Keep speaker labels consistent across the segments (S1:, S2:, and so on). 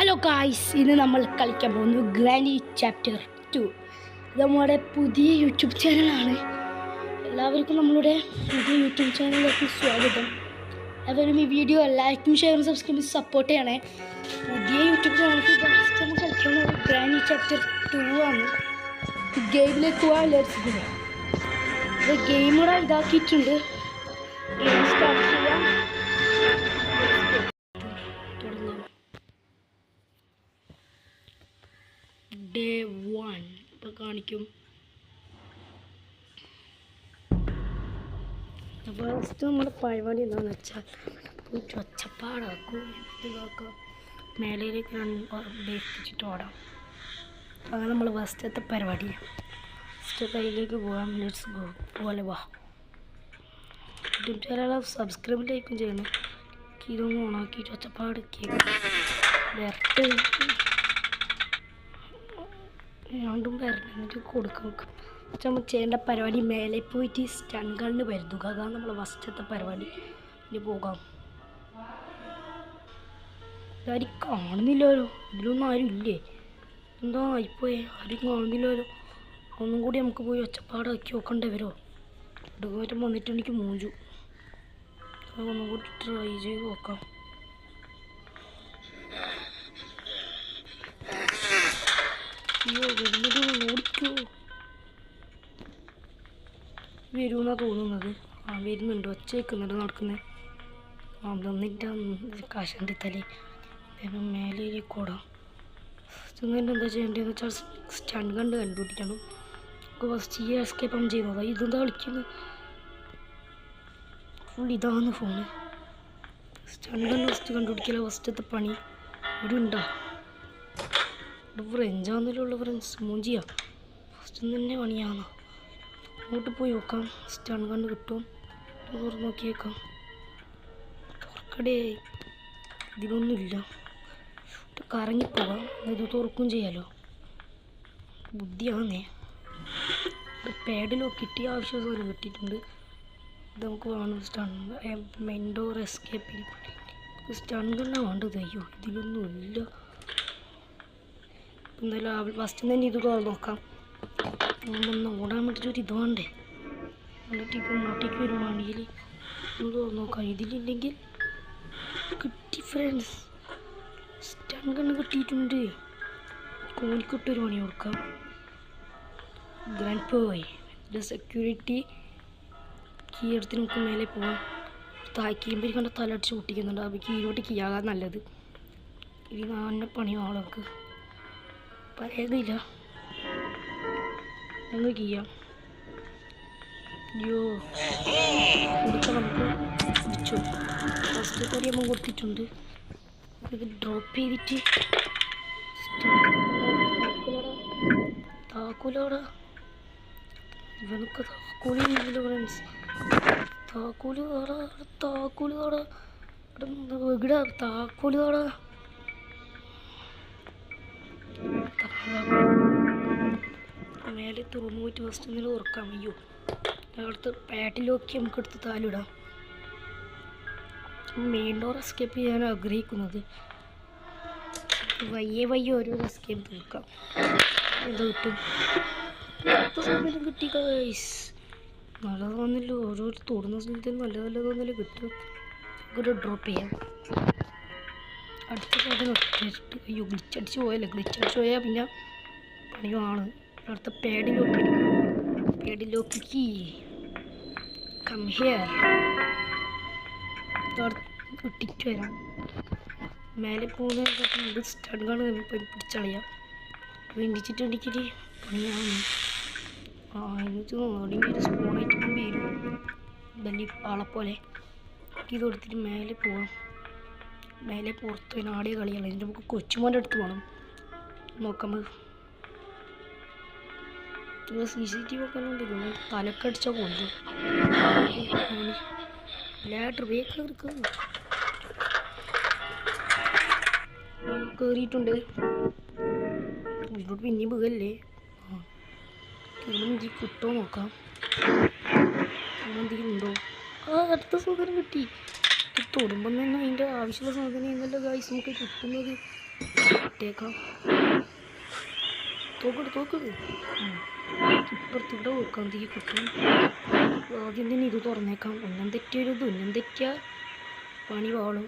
S1: Hello guys, ഇന്ന് നമ്മൾ കളിക്കാൻ പോകുന്നു ഗ്രാനി ചാപ്റ്റർ 2. ഇത് നമ്മുടെ പുതിയ യൂട്യൂബ് ചാനലാണ്. എല്ലാവർക്കും നമ്മളുടെ പുതിയ യൂട്യൂബ് ചാനലിലേക്ക് സ്വാഗതം. എല്ലാവരും ഈ വീഡിയോ ലൈക്കും ഷെയറും സബ്സ്ക്രൈബും സപ്പോർട്ട് ചെയ്യണേ. പുതിയ യൂട്യൂബ് ചാനലിലേക്ക് ഫസ്റ്റ് നമ്മൾ കളിക്കുന്നത് ഗ്രാനി ചാപ്റ്റർ 2 ആണ്. ഗെയിമിലേക്ക് പോകാൻ വിചാരിച്ചിട്ടുണ്ട്. ഇത് ഗെയിം കൂടെ ഇതാക്കിയിട്ടുണ്ട്. ഗെയിം സ്റ്റാർട്ട് ചെയ്യാം. ഡേ 1 ഇപ്പോൾ കാണിക്കും. ഫസ്റ്റ് നമ്മുടെ പരിപാടി എന്താണെന്ന് വെച്ചാൽ ഒച്ചപ്പാടാക്കും, ഇതാക്കാം, മേലേക്ക് ബേക്കിച്ചിട്ട് ഓടാം. അങ്ങനെ നമ്മൾ ഫസ്റ്റത്തെ പരിപാടി. ഫസ്റ്റ് കയ്യിലേക്ക് പോകാം. Let's go. പോലെ വാ. യൂട്യൂബ് ചാനൽ സബ്സ്ക്രൈബ് ലൈക്കും ചെയ്യണം. ഇതൊന്നും ഓണാക്കിയിട്ട് ഒച്ചപ്പാട് കേൾക്കും. വരട്ട് രണ്ടും വരണ്ടിട്ട് കൊടുക്കും. നമ്മൾ ചെയ്യേണ്ട പരിപാടി മേലെ പോയിട്ട് സ്റ്റൺ ഗണ്ണ് വരുത്തുക. അതാണ് നമ്മൾ ഫസ്റ്റത്തെ പരിപാടി. ഇനി പോകാം. ഇതാരും കാണുന്നില്ലല്ലോ. ഇതിലൊന്നും ആരും ഇല്ലേ? എന്താ ആയിപ്പോയേ? ആരും കാണുന്നില്ലല്ലോ. ഒന്നും കൂടി നമുക്ക് പോയി ഒച്ചപ്പാടാക്കി നോക്കണ്ടേ വരുമോ? ഇടുകമാറ്റം വന്നിട്ടുണ്ടെങ്കിൽ മൂഞ്ചു. ഒന്നും കൂടി ട്രൈ ചെയ്ത് നോക്കാം. അയ്യോ, വരുന്നത് ഓടിക്കോ. വരുമെന്നാണ് തോന്നുന്നത്. വരുന്നുണ്ട്. ഒച്ച വയ്ക്കുന്നുണ്ട് നടക്കുന്നത്. തന്നിട്ട് കാശൻ്റെ തലേ മേലേക്ക് ഓടാം. എന്നിട്ട് എന്താ ചെയ്യേണ്ടതെന്ന് വെച്ചാൽ സ്റ്റൺ കണ്ട് കണ്ടുപിടിക്കണം. നമുക്ക് ഫസ്റ്റ് ഈ എസ്കേപ്പ് ആകും ചെയ്യുന്നത്. ഇതെന്താ കളിക്കുന്നത്? ഫുൾ ഇതാണ് ഫോണ്. സ്റ്റൺ കണ്ട് ഫസ്റ്റ് കണ്ടുപിടിക്കല ഫസ്റ്റത്തെ പണി. ഇവിടെ ഉണ്ടോ? ഫ്രഞ്ചാന്നിലുള്ള ഫ്രണ്ട്സ് മൂഞ്ചിയാ. ഫസ്റ്റ് തന്നെ പണിയാണോ? അങ്ങോട്ട് പോയി നോക്കാം. സ്റ്റൺ കണ്ട് കിട്ടും. തുറന്ന് നോക്കിയേക്കാം. തുറക്കടേ. ഇതിലൊന്നുമില്ല. കറങ്ങിപ്പോകാം. ഇത് തുറക്കും ചെയ്യാലോ. ബുദ്ധിയാന്നേ. പാഡിലോ കിട്ടിയ ആവശ്യം കിട്ടിയിട്ടുണ്ട്. ഇത് നമുക്ക് വേണം. സ്റ്റൺ മെയിൻ ഡോർ എസ്കേപ്പിന് സ്റ്റൺ കണ്ണാണ് വേണ്ടത്. അയ്യോ, ഇതിലൊന്നുമില്ല. എന്തായാലും ഫസ്റ്റ് തന്നെ ഇത് നോക്കാം. ഒന്ന് ഓടാൻ വേണ്ടിയിട്ടൊരു ഇത് വേണ്ടേ? എന്നിട്ട് ഇപ്പം നാട്ടിലേക്ക് വരുവാണെങ്കിൽ ഇത് നോക്കാം. ഇതിലില്ലെങ്കിൽ കിട്ടി ഫ്രണ്ട്സ്. സ്റ്റൺ കണ്ണ് കിട്ടിയിട്ടുണ്ട്. കോണിക്കിട്ടൊരു പണി കൊടുക്കാം. ഗ്രാൻഡ് പോയി ഇത് സെക്യൂരിറ്റി കീ എടുത്ത് നമുക്ക് മേലെ പോവാം. തായ്ക്കുമ്പോൾ കണ്ട തലടിച്ച് പൊട്ടിക്കുന്നുണ്ട്. അപ്പോൾ കീഴോട്ട് കീയാകാൻ നല്ലത്. ഇത് നല്ല പണിയും ആളൊക്കെ പറയതില്ല. ഞങ്ങൾ ചെയ്യാം. അയ്യോ, കൊടുക്കാം. നമുക്ക് പിടിച്ചു. ഫസ്റ്റ് കറിയമ്മ കൊടുത്തിട്ടുണ്ട്. ഇത് ഡ്രോപ്പ് ചെയ്തിട്ട് താക്കൂലോടാ. ഇവനൊക്കെ താക്കൂലില്ല ഫ്രണ്ട്സ്. താക്കൂല് താടാ. താക്കൂല് താടാ. ഇവിടെ താക്കൂല് താടാ. മേലെ തുറന്നു പോയിട്ട് ഫസ്റ്റ് ഒന്നിൽ ഉറക്കാം. അയ്യോ, അടുത്ത് പാട്ടിലൊക്കെ നമുക്ക് എടുത്ത് താലിടാം. മെയിൻ ഡോർ എസ്കേപ്പ് ചെയ്യാൻ ആഗ്രഹിക്കുന്നത്. വയ്യെ ഓരോ എസ്കേപ്പ് തീർക്കാം. എന്താ കിട്ടും? സമയം കിട്ടി ഗൈസ്. നല്ലത് തോന്നില്ല. ഓരോ തൊടുന്ന സ്ഥലത്ത് നല്ല തോന്നില്ല കിട്ടും. ഒരു ഡ്രോപ്പ് ചെയ്യാം. അടുത്ത സാധനം ഇട്ടിട്ട് അയ്യോ ഗ്ലിച്ചടിച്ച് പോയല്ലേ. ഗ്ലിച്ചടിച്ച് പോയാൽ പിന്നെ പണിയുമാണ്. അടുത്ത പേഡിലോക്ക് കീ കം ഹിയർ. ഇട്ടിട്ട് വരാം. മേലെ പോകുന്ന സ്റ്റൺ ഗണ്ണ് പിടിച്ചളയാം. വെണ്ടിച്ചിട്ടുണ്ടെങ്കിൽ പണിയാണ്. എന്നിട്ട് ഒടുങ്ങിയൊരു സ്പൂണായിട്ട് വരും. വലിയ ആളെപ്പോലെ ഇത് കൊടുത്തിട്ട് മേലെ പോവാം. മേലെ പുറത്ത് ആടിയ കളിയാണ്. ഇതിൻ്റെ നമുക്ക് കൊച്ചുമോൻ്റെ അടുത്ത് പോകണം. നോക്കാം. CCTV ഒക്കെ ഉണ്ടല്ലോ. തലക്കടിച്ചാൽ കൊണ്ടു ലാഡർ വേക്ക് കയറിയിട്ടുണ്ട്. ഇതിലോട്ട് പിന്നെയും വീഴല്ലേ. കിട്ടോ നോക്കാം. എന്തെങ്കിലും ഉണ്ടോ? അടുത്ത സുഖം കിട്ടി. തൊടുമ്പം തന്നെ അതിൻ്റെ ആവശ്യമുള്ള സാധനം എന്നല്ല ഗൈസ് നമുക്ക് കിട്ടുന്നത്. ഇട്ടേക്കാം. തോക്കട് ഇപ്പുറത്തിവിടെ വെക്കാം. തീ കിട്ടും. ആദ്യം തന്നെ ഇത് തുറന്നേക്കാം. ഒന്നും തെറ്റിയൊരു തുന്നം തെറ്റിയ പണി വാളും.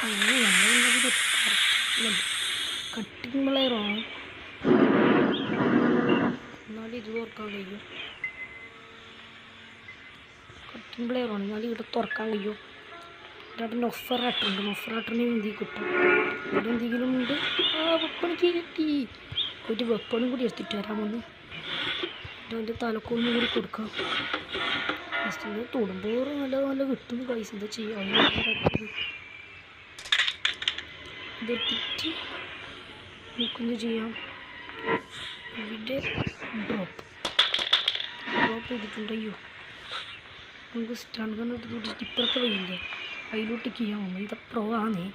S1: അങ്ങനെ നമ്മളെന്താ കട്ടിങ് പ്ലെയറാണ്. എന്നാലും ഇത് തുറക്കാൻ കഴിയും. കട്ടിങ് പ്ലെയറാണ് എന്നാലും ഇവിടെ തുറക്കാൻ കഴിയും. ഇവിടെ നൊഫറാട്ടുണ്ട്. നൊഫറാട്ടറിന് എന്തി കിട്ടും. ഇവിടെ എന്തെങ്കിലും ഉണ്ട്. വെപ്പണിക്ക് കിട്ടി. ഒരു വെപ്പണും കൂടി എടുത്തിട്ട് വരാമെന്ന്. അതിൻ്റെ തലക്കൊന്നും കൂടി കൊടുക്കാം. ജസ്റ്റ് തൊടുമ്പോൾ നല്ല കിട്ടും പൈസ. എന്താ ചെയ്യാം. ഇതെത്തിട്ട് നമുക്കൊന്ന് ചെയ്യാം. ഇവിടെ ഡ്രോപ്പ് ചെയ്തിട്ടുണ്ട്. അയ്യോ നമുക്ക് സ്റ്റാൻഡ് കണ്ടിട്ട് ഇപ്പുറത്തെ വഴിയില്ലേ അതിലോട്ട് ചെയ്യാൻ പോകുന്നത്. ഇത് പ്രോ ആണേ.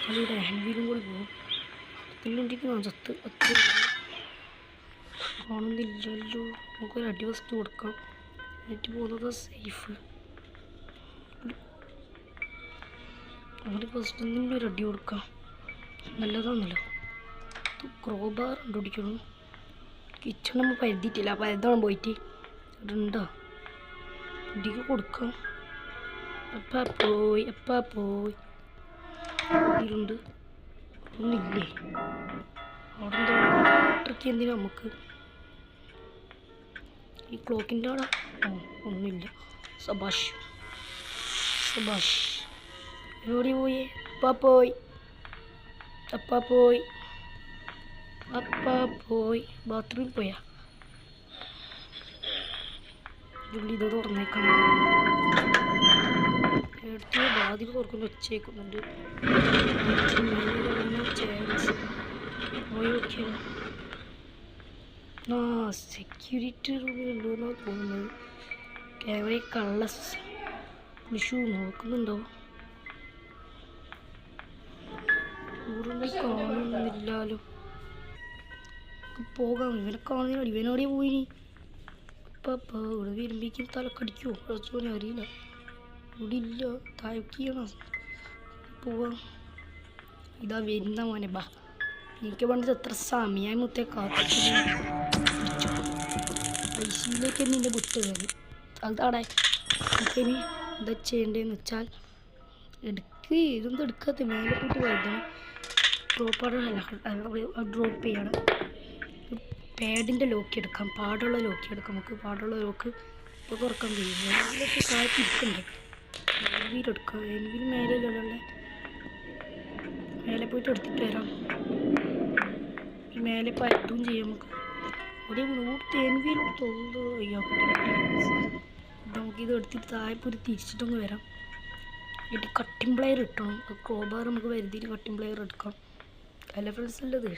S1: അതിവിടെ ഹാൻഡ് കൂടി പോകും. പിന്നുണ്ടെങ്കിൽ ചത്ത് അത്ര കാണുന്നില്ലല്ലോ. നമുക്കൊരു അടി ഫസ്റ്റ് കൊടുക്കാം. എന്നിട്ട് പോകുന്നത് സേഫ്. അങ്ങനെ ഫസ്റ്റ് എന്തെങ്കിലും ഒരു അടി കൊടുക്കാം. നല്ലതാണല്ലോ. ക്രോബാർ കണ്ടുപിടിക്കണം. കിച്ചൺ നമ്മൾ പരുതിയിട്ടില്ല. പരുതാണ് പോയിട്ട് ഇതുണ്ടോ അടിക്ക് കൊടുക്കാം. എപ്പാ പോയി ഇതിലുണ്ട് ഒന്നില്ലേ. അവിടെ എന്തോ ട്രിക്ക് എന്തിനാ നമുക്ക് ഈ ക്ലോക്കിൻ്റെ അവിടെ ഒന്നുമില്ല. സബാഷ് എവിടെ പോയി. പോയി ബാത്റൂമിൽ പോയാ. ഇത് തുറന്നേക്കാം. എടുത്ത് ബാധ്യത തുറക്കുന്ന വെച്ചേക്കുന്നുണ്ട്. സെക്യൂരിറ്റി റൂമിലുണ്ടെന്നാണ് തോന്നുന്നത്. ക്യാമറ കള്ള വിഷു നോക്കുന്നുണ്ടോ? ഇവിടെ കാണുന്നില്ലല്ലോ. പോകാം. ഇവനെ കാണുന്നില്ല. ഇവനോടെ പോയിനി. ഇവിടെ വരുമ്പോഴേക്കും തലക്കടിക്കുമോ കുറച്ചോനെ അറിയില്ല. ഇവിടെ ഇല്ല. താഴ്ക്കണം. പോവാം. ഇതാ വരുന്ന മോനെ. ബാ എനിക്ക് വേണ്ടത് എത്ര സമയമായി മുത്തേ കാത്തിലേക്ക് നിൻ്റെ വിട്ട് കയറി. അതാടെ എനിക്കിനി എന്താ ചെയ്യേണ്ടതെന്ന് വെച്ചാൽ ഇതൊന്നും എടുക്കാത്ത മേലെ പോയിട്ട് വൈദ്യം ഡ്രോപ്പ് ചെയ്യണം. പാഡിൻ്റെ ലോക്ക് എടുക്കാം. പാടുള്ള ലോക്ക് എടുക്കാം. നമുക്ക് പാടുള്ള ലോക്ക് ഇപ്പോൾ തുറക്കാൻ കഴിയും. ഇതിലൊക്കെ കാത്തിരിക്കണ്ടേ. എൻവിയിലെടുക്കാം. എൻവിയിൽ മേലെയുള്ള മേലെ പോയിട്ട് എടുത്തിട്ട് വരാം. ഈ മേലെ പറ്റും ചെയ്യാം. നമുക്ക് ഒരു എൻവിയിൽ തോന്നുന്നു. അയ്യോ നമുക്കിത് എടുത്തിട്ട് താഴെപ്പോയി തിരിച്ചിട്ടൊന്ന് വരാം. എന്നിട്ട് കട്ടിംഗ് പ്ലെയർ ഇട്ടണം. ക്രോബാർ നമുക്ക് വരുതിയിൽ കട്ടിംഗ് പ്ലെയർ എടുക്കാം. എലഫൻസ് ഉള്ളത്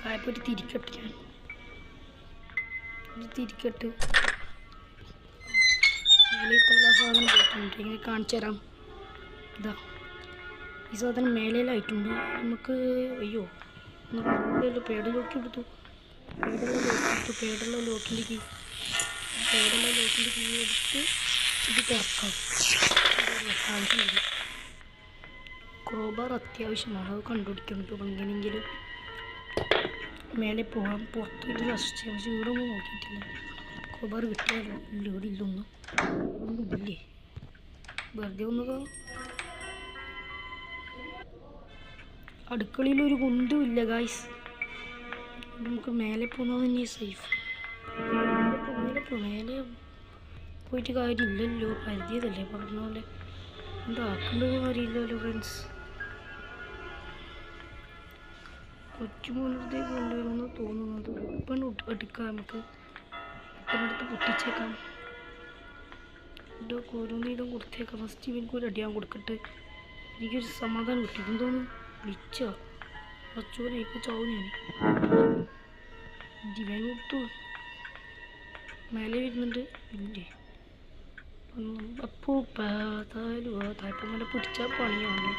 S1: താഴെപ്പോയിട്ട് തിരിക്കട്ടെ. ഞാൻ തിരിക്കട്ട് മേലേക്കുള്ള സാധനം പോയിട്ടുണ്ട്. ഇങ്ങനെ കാണിച്ചു തരാം. ഇതാ ഈ സാധനം മേലേലായിട്ടുണ്ട്. നമുക്ക് അയ്യോ പേട ലോക്കി എടുത്തു. പേടുള്ള ലോക്കിൻ്റെ കീ എടുത്ത് ഇത് തുറക്കാം. ആവശ്യമില്ല. ക്രോബാർ അത്യാവശ്യമാണ്. അത് കണ്ടുപിടിക്കുന്നുണ്ട്. എങ്ങനെയെങ്കിലും മേലെ പോകാം. പുറത്തോട്ട് നശിച്ചു. പക്ഷെ ഇവിടെ ഒന്നും നോക്കിയിട്ടില്ല. ക്രോബാർ കിട്ടിയാലോ. ഇല്ല ഇവിടെ ഇല്ലൊന്നും ഇല്ലേ. വെറുതെ ഒന്നത് അടുക്കളയിലൊരു കുന്തുമില്ല ഗായ്സ്. നമുക്ക് മേലെ പോകുന്നത് തന്നെ സേഫ്. മേലെ പോയിട്ട് കാര്യമില്ലല്ലോ. പരിധിയതല്ലേ പറഞ്ഞ പോലെ. എന്താക്കേണ്ടതെന്ന് അറിയില്ലല്ലോ ഫ്രണ്ട്സ്. ഒറ്റമൂലത്തെ കൊണ്ടുവരുമെന്ന് തോന്നുന്നത്. ഇപ്പം എടുക്കാം. നമുക്ക് ഇപ്പടുത്ത് പൊട്ടിച്ചേക്കാം. ഇതൊക്കെ ഓരോന്നിലും കൊടുത്തേക്കാം. ഫസ്റ്റ് ഇവനക്ക് ഒരു അടിയാൻ കൊടുക്കട്ടെ. എനിക്കൊരു സമാധാനം കിട്ടി. എന്തോന്ന് വിളിച്ചോ വച്ചോനെ. ഇപ്പം ചാവും ഞാൻ. ദിവൻ കൊടുത്തു. മേലെ വരുന്നുണ്ട്. ഇല്ലേ അപ്പോൾ തായ്പ മേലെ പിടിച്ചാൽ പണിയാണ്.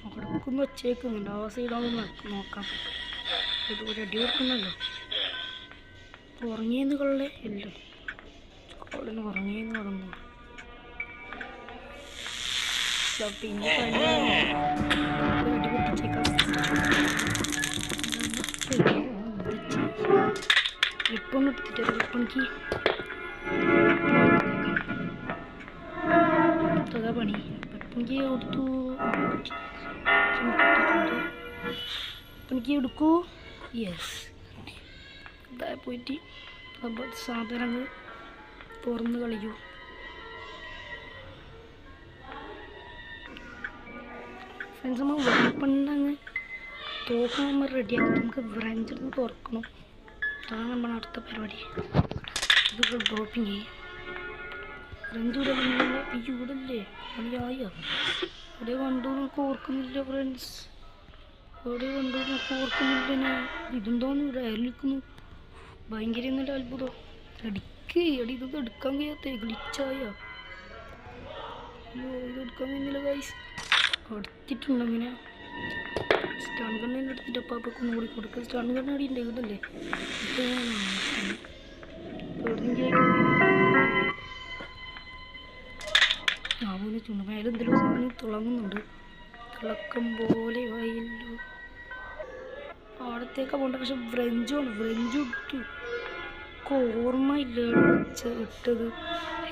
S1: അവിടേക്കൊന്ന് വെച്ചേക്കുന്നുണ്ട്. ആ സൈഡാവുമ്പോൾ നോക്കാം. ഒരു അടി കൊടുക്കുന്നല്ലോ. ഉറങ്ങിയെന്ന് കൊള്ളേ ഇല്ല. അവിടെ നിന്ന് ഉറങ്ങിയെന്ന് പറഞ്ഞു. പിന്നെ ഇപ്പൊന്ന് എടുത്തിട്ട് ഇപ്പം എനിക്ക് അതാ പണി. ഇപ്പം എനിക്ക് കൊടുത്തു, എനിക്ക് എടുക്കൂ. യെസ്, ഇതാ പോയിട്ട് സാധനങ്ങൾ തുറന്ന് കളിക്കൂ. ഫ്രണ്ട്സ്, നമ്മൾ വെപ്പണ്ണങ്ങ് തോക്കാൻ നമ്മൾ റെഡിയാക്കി നമുക്ക് ഫ്രഞ്ചിൽ തുറക്കണം. അതാണ് നമ്മൾ അടുത്ത പരിപാടി. ഇതൊക്കെ ഡ്രോപ്പിങ് ചെയ്യും. ഫ്രഞ്ച് ഇവിടെ ഇവിടല്ലേ പണിയായ ഇവിടെ കണ്ടു നമുക്ക് ഓർക്കുന്നില്ല ഫ്രണ്ട്സ്. ഇവിടെ കണ്ടു നമുക്ക് ഓർക്കുന്നില്ല. ഞാൻ ഇതെന്തോന്ന് ഇവിടെ അയലിക്കുന്നു. ഭയങ്കര നല്ല അത്ഭുതം. എടുക്ക് എടി, ഇതൊക്കെ എടുക്കാൻ കഴിയാത്ത ഗ്ലിച്ചായ. അയ്യോ, ഇത് എടുക്കാൻ കഴിയുന്നില്ല ഗൈസ്. എടുത്തിട്ടുണ്ട് അങ്ങനെ സ്റ്റൺ ഗണ്ണിൻ്റെ എടുത്തിട്ട് അപ്പം ഒന്നുകൂടി കൊടുക്കുക. സ്റ്റൺ ഗണ്ണ് അടി ഉണ്ട് ഇതല്ലേ. അവന് ചുണ്ടുമേലെ എന്തെങ്കിലും സാധനം തിളങ്ങുന്നുണ്ട്. തിളക്കം പോലെ വയല്ലോ. അവിടത്തേക്കാണ് പോകേണ്ടത്. പക്ഷെ ഫ്രഞ്ച് ഇട്ടു. ഓർമ്മയില്ല ഇട്ടത്,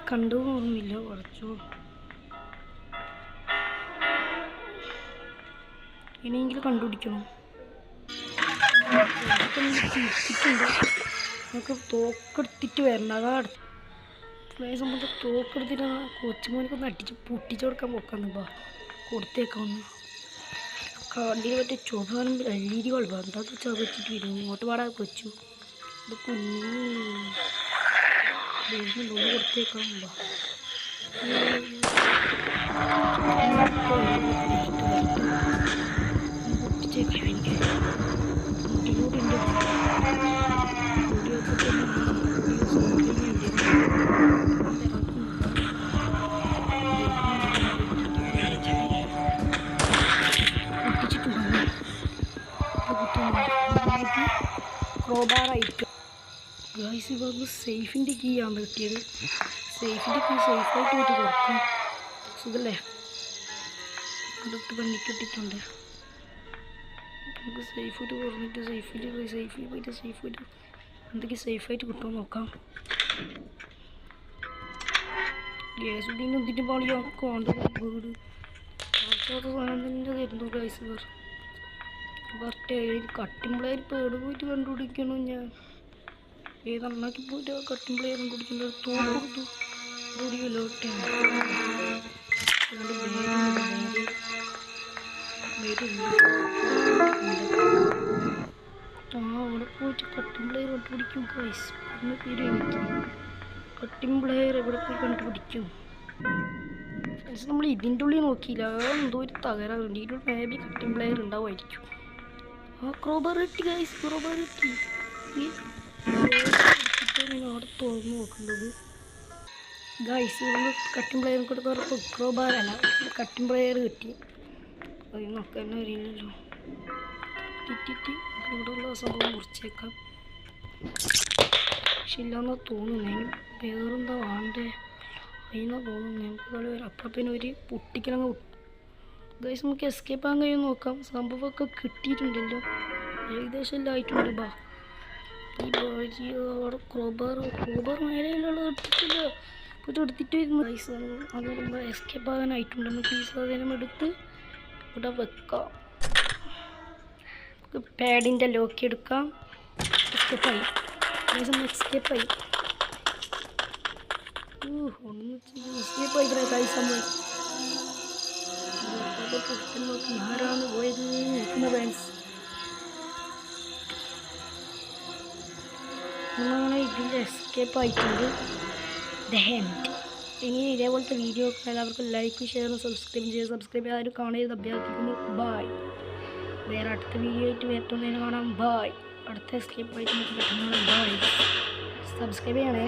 S1: കണ്ടതെന്ന് ഓർമ്മയില്ല. കുറച്ചോ ഇനിയെങ്കിലും കണ്ടുപിടിക്കണം. തിരിച്ചിട്ടുണ്ട്. നമുക്ക് തോക്കെടുത്തിട്ട് വരണ്ട. അതാ സംബന്ധം തോക്കെടുത്തിട്ട് കൊച്ചുമോനൊക്കെ അടിച്ച് പൊട്ടിച്ചു കൊടുക്കാൻ പോക്കാന്ന്. കൊടുത്തേക്കാന്ന് കണ്ടിന് പറ്റിയ ചുവപ്പാനും LED കൊള്ളാം. എന്താ ചവച്ചിട്ട് വരും. ഇങ്ങോട്ട് പാടാ കൊച്ചു. ഇത് കുഞ്ഞു കൊടുത്തേക്കാൻ പൊട്ടിച്ചേക്കാം. എനിക്ക് മുട്ടിലൂടെ ഉണ്ട്. ക്രോബാറായിട്ട് ഗൈസ്, ഇവർക്ക് സേഫിൻ്റെ കീ ആണ് കിട്ടിയത്. സേഫിൻ്റെ കീ സേഫായിട്ട് പോയിട്ട് തുറക്കും. സുഖല്ലേ? അതൊട്ട് പണിക്കിട്ടിട്ടുണ്ട്. നമുക്ക് സേഫായിട്ട് തുറന്നിട്ട് സേഫിൽ പോയിട്ട് എന്തൊക്കെ സേഫായിട്ട് കിട്ടുമെന്ന് നോക്കാം. ഗ്യാസ് കുട്ടീൻ്റെ എന്തിൻ്റെ പണിയൊക്കെ ഉണ്ട്. വീട് സാധനം തന്നെ തരുന്നു ഗൈസ്. കട്ടിംഗ് പ്ലെയർ ഇപ്പോൾ എവിടെ പോയിട്ട് കണ്ടുപിടിക്കണോ ഞാൻ? ഏതെണ്ണാക്കി പോയിട്ട് കട്ടിംഗ് പ്ലെയർ കണ്ടുപിടിക്കേണ്ടത്. തോർത്തു പൊടിയല്ലോട്ടാണ്. അവിടെ പോയിട്ട് കട്ടിംഗ് പ്ലെയർ കണ്ടുപിടിക്കും ഗൈസ്. പറഞ്ഞ പേര് എനിക്ക് കട്ടിംഗ് പ്ലെയർ എവിടെ പോയി കണ്ടുപിടിക്കും. നമ്മൾ ഇതിൻ്റെ ഉള്ളിൽ നോക്കിയില്ല. എന്തോ ഒരു തകരാറുണ്ട്. ഇതിൻ്റെ മേബി കട്ടിംഗ് പ്ലെയർ ഉണ്ടാവുമായിരിക്കും. ആ ക്രോബാർ കിട്ടി ഗൈസ്, ക്രോബാർ കിട്ടി. അവിടെ തുറന്ന് നോക്കുന്നത് ഗൈസ്. നമ്മൾ കട്ടിംഗ് പ്ലെയർ കൂടെ തുറപ്പോൾ ക്രോബാറല്ല, കട്ടിംഗ് പ്ലെയർ കിട്ടി. അത് നോക്കാൻ അറിയില്ലല്ലോ. ഇട്ടിട്ട് ഇവിടെയുള്ള സംഭവം മുറിച്ചേക്കാം. പക്ഷെ ഇല്ലാന്നാ തോന്നുന്നു. വേറെന്താ വേണ്ടേ അതിനാ തോന്നുന്നു. നമുക്ക് കളി വരാം. അപ്പം പിന്നെ ഒരു പൊട്ടിക്കലങ്ങ് ഗൈസ്, നമുക്ക് എസ്കേപ്പ് ആകാൻ കഴിയും നോക്കാം. സംഭവമൊക്കെ കിട്ടിയിട്ടുണ്ടല്ലോ, ഏകദേശം എല്ലാം ആയിട്ടുണ്ട്. ഈ അവിടെ ക്രോബാർ മേലെയുള്ള എടുത്തിട്ടില്ല. ഇപ്പോൾ എടുത്തിട്ട് വരുന്നു ഗൈസ്. അത് നമ്മൾ എസ്കേപ്പ് ആകാനായിട്ടുണ്ട്. നമുക്ക് ഈ സാധനം എടുത്ത് ഇവിടെ വെക്കാം. നമുക്ക് പാഡിൻ്റെ ലോക്ക് എടുക്കാം. എസ്കേപ്പായി എസ്കേപ്പായി എസ്കേപ്പായി ഗൈസ്. നമ്മൾ ആരാണ് പോയത് നിൽക്കുന്ന ഫ്രണ്ട്സ്. നമ്മളങ്ങനെ ഇതിൻ്റെ എസ്കേപ്പ് ആയിട്ടുണ്ട്. ഇനി ഇതേപോലത്തെ വീഡിയോ എല്ലാവർക്കും ലൈക്കും ഷെയറും സബ്സ്ക്രൈബ് ആരും കാണരുത് അഭ്യർത്ഥിക്കുന്നു. ബായ്. വേറെ അടുത്ത വീഡിയോ ആയിട്ട് വരുത്തുന്നതിന് കാണാം. ബായ്. അടുത്ത എസ്കേപ്പ് ആയിട്ട് നമുക്ക് പെട്ടെന്ന് ബായ്. സബ്സ്ക്രൈബ് ചെയ്യണേ.